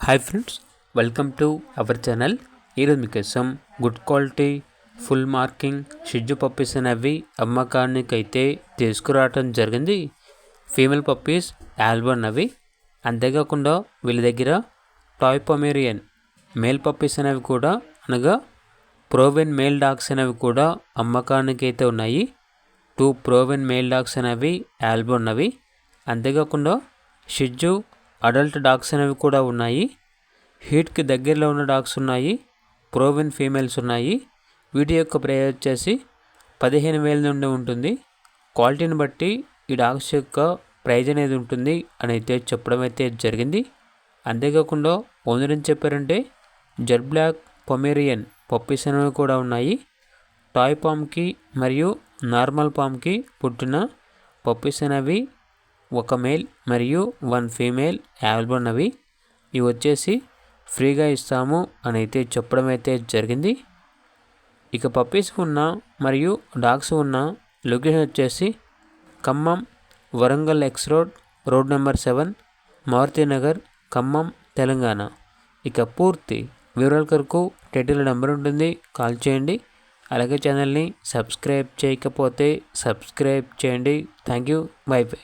Hi friends, welcome to our channel. ఈరోజు మీకోసం good quality full marking షిజ్జు puppies అనేవి అమ్మకానికి అయితే తీసుకురావటం జరిగింది. ఫీమేల్ పప్పీస్ ఆల్బన్ అవి. అంతేకాకుండా వీళ్ళ దగ్గర టాయ్ పొమేరియన్ మేల్ పప్పీస్ అనేవి కూడా అనగా ప్రోవెన్ మేల్ డాగ్స్ అనేవి కూడా అమ్మకానికి అయితే ఉన్నాయి. 2 ప్రోవెన్ మేల్ డాగ్స్ అనేవి ఆల్బన్ అవి. అంతేకాకుండా షిజ్జు అడల్ట్ డాగ్స్ అనేవి కూడా ఉన్నాయి. హీట్కి దగ్గరలో ఉన్న డాగ్స్ ఉన్నాయి. ప్రోవెన్ ఫీమేల్స్ ఉన్నాయి. వీటి యొక్క ప్రైస్ వచ్చేసి 15,000 నుండి ఉంటుంది. క్వాలిటీని బట్టి ఈ డాగ్స్ యొక్క ప్రైజ్ అనేది ఉంటుంది అని అయితే చెప్పడం అయితే జరిగింది. అంతేకాకుండా ఓనర్ ఏం చెప్పారంటే జెడ్ బ్లాక్ పొమేరియన్ పప్పీస్ అనేవి కూడా ఉన్నాయి. టాయ్ పామ్కి మరియు నార్మల్ పామ్కి పుట్టిన పప్పీస్ అనేవి 1 మేల్ మరియు 1 ఫీమేల్ ఆల్బన్ అవి. ఇవి వచ్చేసి ఫ్రీగా ఇస్తాము అని అయితే చెప్పడం అయితే జరిగింది. ఇక పప్పీస్ ఉన్న మరియు డాగ్స్ ఉన్న లొకేషన్ వచ్చేసి Khammam Warangal X road number 7 Maruti Nagar Khammam Telangana. ఇక పూర్తి వివరాల కొరకు టైటిల్ నెంబర్ ఉంటుంది, కాల్ చేయండి. అలాగే ఛానల్ని సబ్స్క్రైబ్ చేయకపోతే సబ్స్క్రైబ్ చేయండి. Thank you. By by.